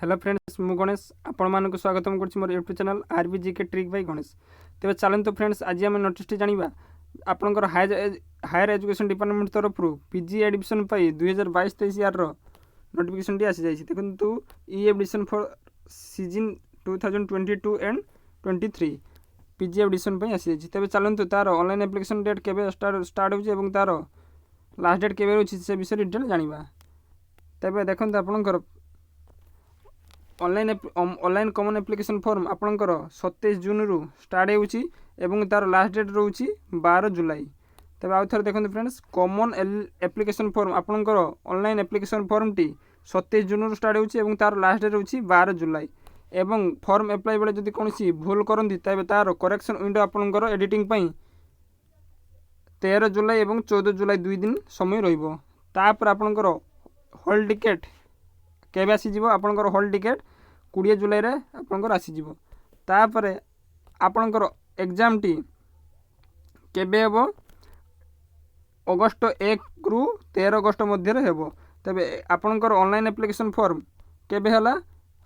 Hello friends मु गणेश आपण स्वागतम कर YouTube channel RBGK trick by Ganesh. तेज चलते फ्रेंड्स आज आम नोटिस जाना आपंकर हायर एजुकेशन डिपार्टमेंट तरफ पीजी एडमिशन 2022-23 यार नोटिफिकेशन टी आसी जाइए। देखो ई admission for season 2022 and 23 PG admission आसी जाइए। तेज चलते तार ऑनलाइन एप्लिकेशन डेट के स्टार्ट हो तार लास्ट डेट के से विषय डिटेल जाना। तेज देखते आपंकर ऑनलाइन कॉमन एप्लिकेशन फॉर्म आपंकर 27 जून रु स्टार्ट हो तार लास्ट डेट रोचे 12 जुलाई। तेज आउ थे देखते फ्रेंड्स कॉमन एप्लिकेशन फॉर्म आपंकर ऑनलाइन एप्लिकेशन फॉर्म टी 27 जून रु स्टार्ट हो तार लास्ट डेट रोचे 12 जुलाई। एवं फॉर्म एप्लाई बेले जब कौन भूल करती तेज तार करेक्शन विंडो आपंकर एडिटिंग 13 जुलाई और 14 जुलाई 2 दिन समय रहा। आपंकर हॉल टिकेट केबे आसीजिवो आपनकर हॉल टिकेट 20 जुलाई रे आपनकर आसीजिवो। तापरे आपनकर एग्जाम टी केबे हेबो अगस्त 1 रु 13 अगस्त मध्य रे हेबो। तबे आपनकर ऑनलाइन एप्लिकेशन फॉर्म केबे हला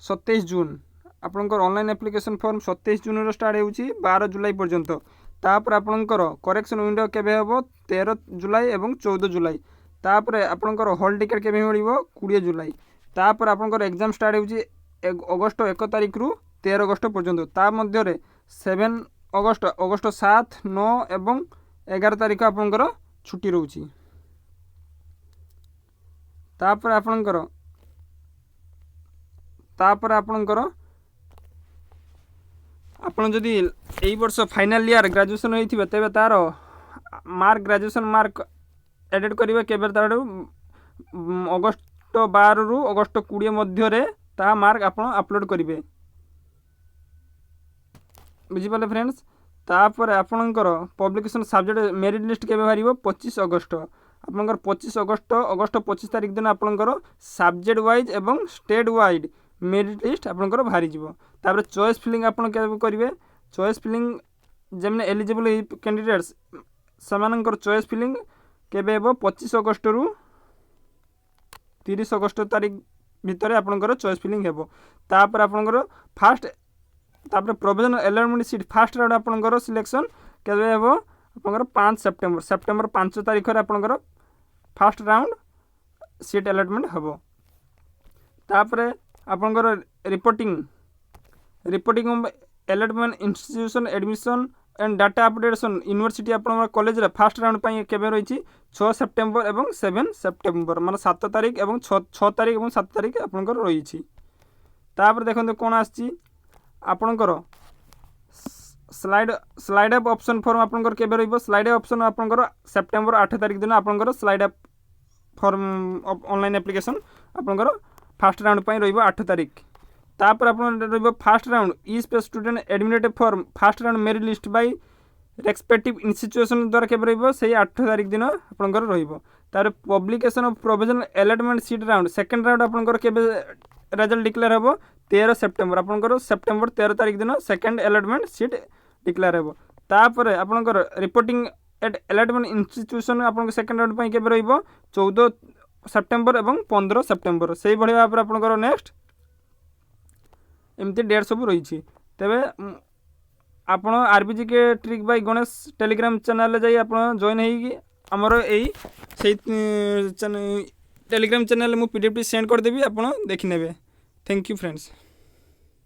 27 जून आपनकर ऑनलाइन एप्लिकेशन फॉर्म 27 जून रो स्टार्ट होउची 12 जुलाई पर्यंत। तापर आपनकर करेक्शन विंडो केबे हेबो 13 जुलाई एवं 14 जुलाई। तापर आपनकर हॉल टिकेट केबे मिलिबो 20 जुलाई। तापर आपनकर एग्जाम स्टार्ट होउची अगस्त 1 तारिख रु 13 अगस्त पर्यंत। ता मध्य रे 7 अगस्त अगस्त 7 9 एवं 11 तारिख आपनकर छुट्टी रोची। तापर आपनकर आपन जदि एई वर्ष फाइनल ईयर ग्रेजुएशन होइथिबे तेबे तार मार्क ग्रेजुएशन मार्क एडिट करिवे केबे तार अगस्त 12 रु अगस्त 20 मध्य रे ता मार्क आप अपलोड करेंगे। बुझीपारे फ्रेंड्स। तापर आपणकर पब्लिकेशन सब्जेक्ट मेरिट लिस्ट के बाहर 25 अगस्त आपंकर 25 अगस्त 25 तारिख दिन आपंकर सब्जेक्ट वाइज एवं स्टेट वाइड मेरिट लिस्ट आपंकर बाहरी तापर चॉइस फिलिंग आपन करेंगे। चॉइस फिलिंग जमने एलिजिबल कैंडिडेट्स सेमानकर चॉइस फिलिंग केबे 25 अगस्त रु 30 अगस्त तारिख भितर आपंकर चॉइस फिलिंग हेबो। तापर आपंकर फास्ट तापर provisional allotment seat fast round आपंकर सिलेक्शन केबे हेबो आपंकर 5 सेप्टेम्बर 5 तारिख रे आपंकर फास्ट राउंड सीट अलॉटमेंट हेबो। तापर आपंकर reporting allotment institution admission and data updation university आपन कॉलेज रे फास्ट राउंड पई केबे रहिछि 6 सेप्टेम्बर एवं 7 सेप्टेम्बर माने 7 तारिख एवं 6 तारिख एवं 7 तारिख आपनकर रहिछि। तापर देखंते कोन आछि आपनकर स्लाइड अप ऑप्शन फॉर्म आपनकर केबे रहिबो स्लाइड अप ऑप्शन आपनकर सेप्टेम्बर 8 तारिख दिन आपनकर slide up form online application आपनकर फास्ट राउंड पई रहिबो 8 तारिख। तापर आपन रहिबो fast round E space student admitted form fast round merit list by respective institution द्वारा केबे रहिबो से 8 तारिख दिन आपनकर रहिबो। तार publication of provisional allotment seat round second round आपनकर केबे रिजल्ट डिक्लेयर हेबो 13 सेप्टेम्बर आपनकर सेप्टेम्बर 13 तारिख दिन सेकंड अलॉटमेंट सीट डिक्लेयर हेबो। तापर आपनकर रिपोर्टिंग एट अलॉटमेंट इंस्टीट्यूशन आपनकर सेकंड राउंड पई केबे रहिबो 14 सेप्टेम्बर एवं 15 सेप्टेम्बर सेही भली भाबरे आपनकर नेक्स्ट एमती डेट सब रही। तेबे आपण आरबीजी के trick by Ganesh Telegram channel जाई आपण जॉइन होई हमर एई से टेलीग्राम चैनल मु पीडीएफ सेंड कर देबी आपण देखि नेबे। Thank you friends.